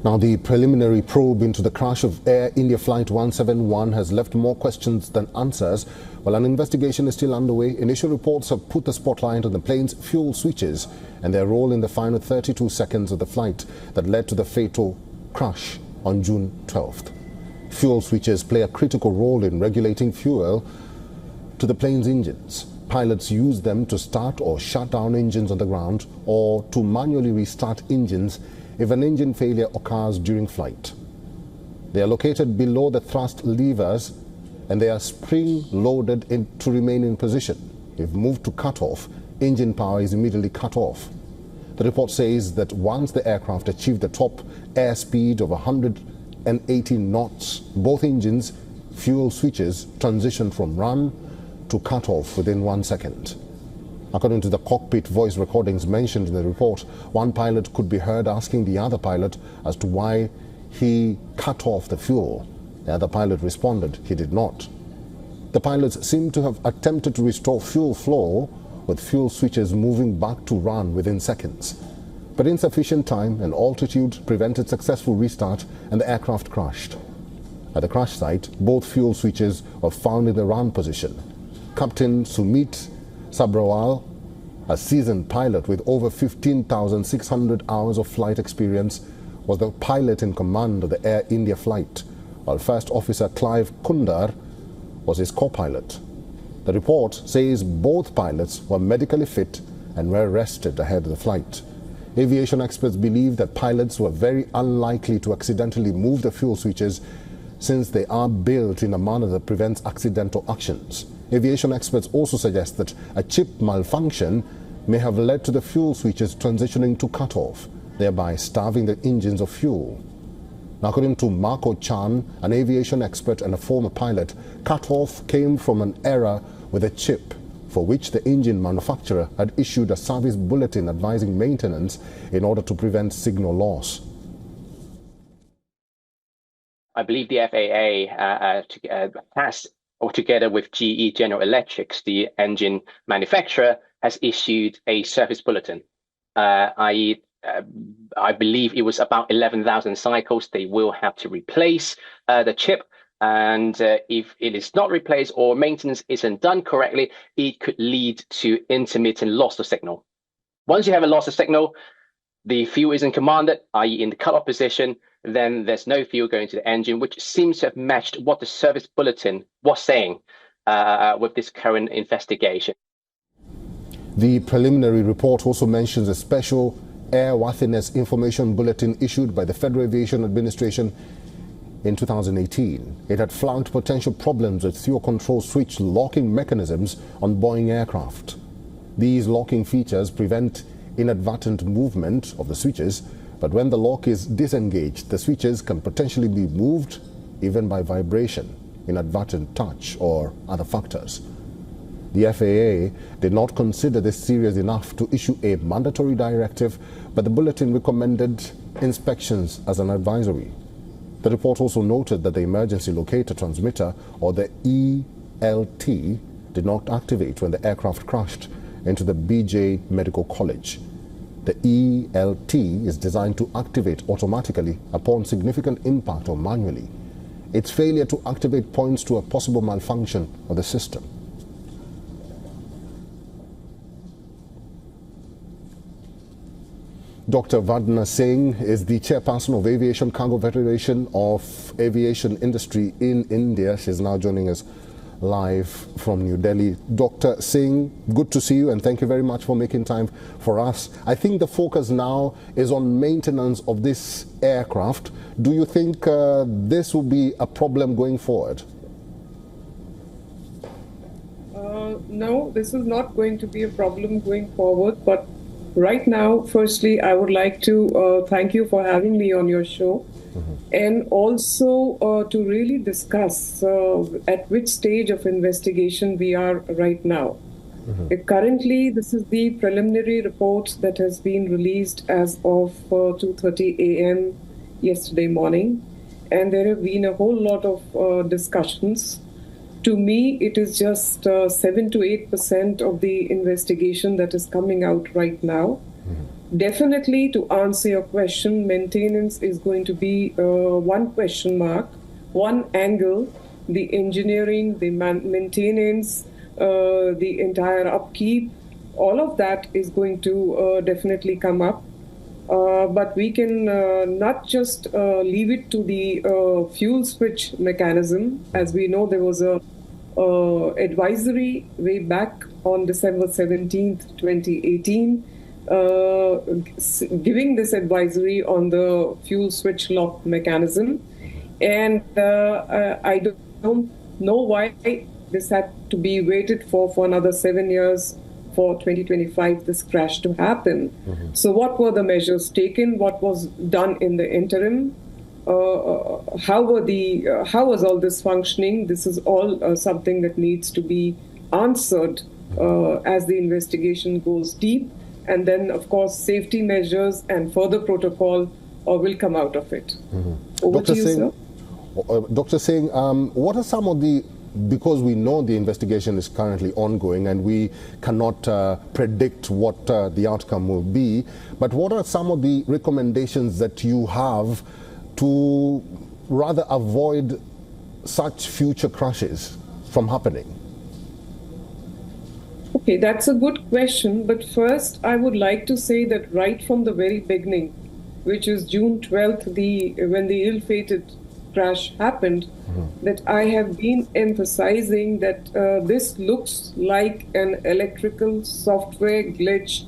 Now, the preliminary probe into the crash of Air India Flight 171 has left more questions than answers. While an investigation is still underway, initial reports have put the spotlight on the plane's fuel switches and their role in the final 32 seconds of the flight that led to the fatal crash on June 12th. Fuel switches play a critical role in regulating fuel to the plane's engines. Pilots use them to start or shut down engines on the ground or to manually restart engines if an engine failure occurs during flight. They are located below the thrust levers and they are spring-loaded to remain in position. If moved to cut off, engine power is immediately cut off. The report says that once the aircraft achieved the top airspeed of 180 knots, both engines' fuel switches transitioned from run to cut off within 1 second. According to the cockpit voice recordings mentioned in the report, one pilot could be heard asking the other pilot as to why he cut off the fuel. The other pilot responded he did not. The pilots seem to have attempted to restore fuel flow with fuel switches moving back to run within seconds. But insufficient time and altitude prevented successful restart and the aircraft crashed. At the crash site, both fuel switches were found in the run position. Captain Sumit Sabrawal, a seasoned pilot with over 15,600 hours of flight experience, was the pilot in command of the Air India flight, while First Officer Clive Kundar was his co-pilot. The report says both pilots were medically fit and were rested ahead of the flight. Aviation experts believe that pilots were very unlikely to accidentally move the fuel switches since they are built in a manner that prevents accidental actions. Aviation experts also suggest that a chip malfunction may have led to the fuel switches transitioning to cut-off, thereby starving the engines of fuel. Now, according to Marco Chan, an aviation expert and a former pilot, cut-off came from an error with a chip for which the engine manufacturer had issued a service bulletin advising maintenance in order to prevent signal loss. I believe the FAA has, or together with GE General Electric, the engine manufacturer, has issued a service bulletin. I believe it was about 11,000 cycles they will have to replace the chip. And if it is not replaced or maintenance isn't done correctly, it could lead to intermittent loss of signal. Once you have a loss of signal, the fuel isn't commanded, i.e. in the cut-off position, then there's no fuel going to the engine, which seems to have matched what the service bulletin was saying with this current investigation. The preliminary report also mentions a special airworthiness information bulletin issued by the Federal Aviation Administration in 2018. It had flagged potential problems with fuel control switch locking mechanisms on Boeing aircraft. These locking features prevent inadvertent movement of the switches, but when the lock is disengaged, the switches can potentially be moved even by vibration, inadvertent touch, or other factors. The FAA did not consider this serious enough to issue a mandatory directive, but the bulletin recommended inspections as an advisory. The report also noted that the emergency locator transmitter, or the ELT, did not activate when the aircraft crashed into the BJ Medical College. The ELT is designed to activate automatically upon significant impact or manually. Its failure to activate points to a possible malfunction of the system. Dr. Vandana Singh is the chairperson of Aviation Cargo Federation of Aviation Industry in India. She's now joining us live from New Delhi. Dr. Singh, good to see you and thank you very much for making time for us. I think the focus now is on maintenance of this aircraft. Do you think this will be a problem going forward? No, this is not going to be a problem going forward, but right now, firstly, I would like to thank you for having me on your show, and also to really discuss at which stage of investigation we are right now. Currently, this is the preliminary report that has been released as of 2:30 a.m. yesterday morning, and there have been a whole lot of discussions. To me, it is just 7 to 8% of the investigation that is coming out right now. definitely, to answer your question, maintenance is going to be one question mark, one angle. The engineering, the maintenance, the entire upkeep, all of that is going to definitely come up. But we can not just leave it to the fuel switch mechanism. As we know, there was a advisory way back on December 17th, 2018, giving this advisory on the fuel switch lock mechanism. And I don't know why this had to be waited for another 7 years for 2025, this crash to happen. Mm-hmm. So what were the measures taken? What was done in the interim? How was all this functioning? This is all something that needs to be answered as the investigation goes deep. And then, of course, safety measures and further protocol will come out of it. Mm-hmm. Over Dr. to you, Singh, sir. Dr. Singh, what are some of the, because we know the investigation is currently ongoing and we cannot predict what the outcome will be, but what are some of the recommendations that you have to rather avoid such future crashes from happening? Okay, that's a good question. But first, I would like to say that right from the very beginning, which is June 12th, when the ill-fated crash happened, that I have been emphasizing that this looks like an electrical software glitch,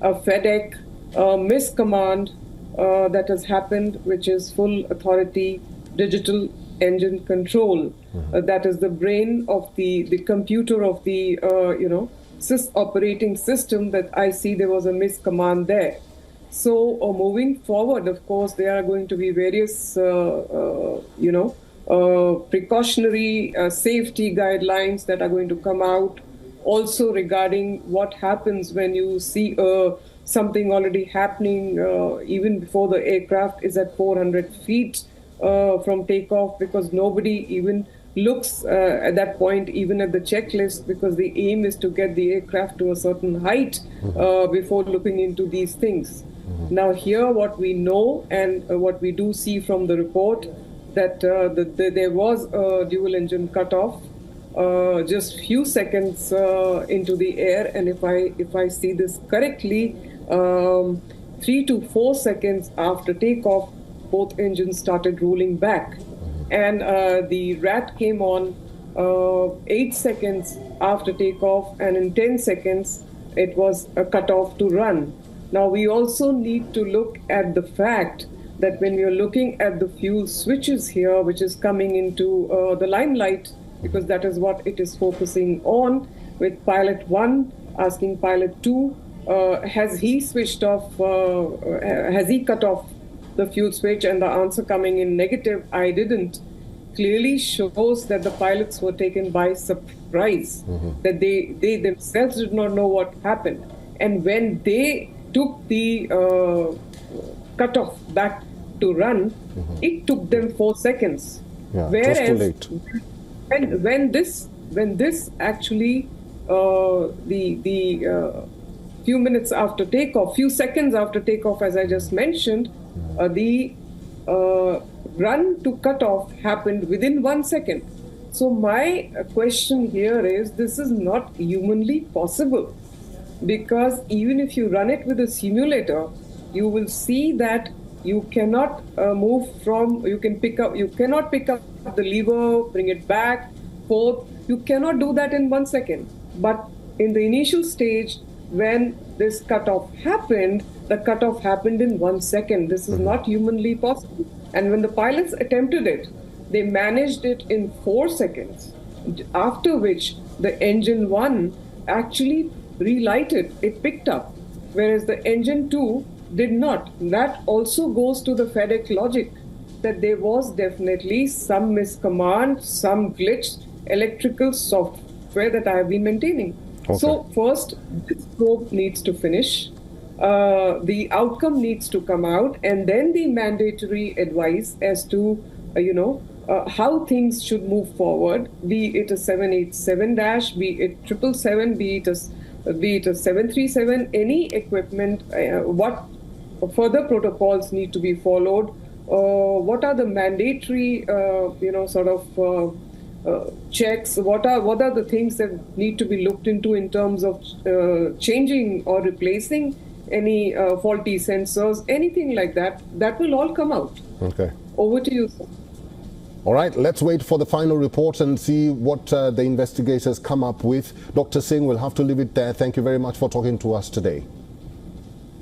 a FedEx miscommand that has happened, which is full authority digital engine control. That is the brain of the computer of the operating system. That I see there was a miscommand there. So moving forward, of course, there are going to be various, precautionary safety guidelines that are going to come out. Also regarding what happens when you see something already happening even before the aircraft is at 400 feet from takeoff, because nobody even looks at that point, even at the checklist, because the aim is to get the aircraft to a certain height before looking into these things. Now here what we know and what we do see from the report, that there was a dual engine cutoff just few seconds into the air, and if I see this correctly, 3 to 4 seconds after takeoff, both engines started rolling back, and the RAT came on 8 seconds after takeoff, and in 10 seconds it was a cutoff to run. Now, we also need to look at the fact that when you're looking at the fuel switches here, which is coming into the limelight, because that is what it is focusing on, with pilot 1 asking pilot 2, has he switched off, has he cut off the fuel switch? And the answer coming in negative, I didn't, clearly shows that the pilots were taken by surprise, that they themselves did not know what happened. And when they took the cutoff back to run, it took them 4 seconds. Yeah, whereas just too late. when this actually the few minutes after takeoff, few seconds after takeoff, as I just mentioned, the run to cutoff happened within 1 second. So my question here is, this is not humanly possible. Because even if you run it with a simulator, you will see that you cannot you cannot pick up the lever, bring it back, forth. You cannot do that in 1 second. But in the initial stage, when this cutoff happened, the cutoff happened in 1 second. This is not humanly possible. And when the pilots attempted it, they managed it in 4 seconds, after which the engine 1 actually relighted, it picked up, whereas the engine 2 did not. That also goes to the FedEx logic, that there was definitely some miscommand, some glitch, electrical software that I have been maintaining. Okay. So first, this probe needs to finish, the outcome needs to come out, and then the mandatory advice as to, how things should move forward, be it a 787-, be it 777, be it a be it a 737, any equipment, what further protocols need to be followed, what are the mandatory, checks, what are the things that need to be looked into in terms of changing or replacing any faulty sensors, anything like that, that will all come out. Okay. Over to you, sir. All right, let's wait for the final report and see what the investigators come up with. Dr. Singh, we'll have to leave it there. Thank you very much for talking to us today.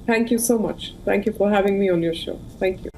Thank you so much. Thank you for having me on your show. Thank you.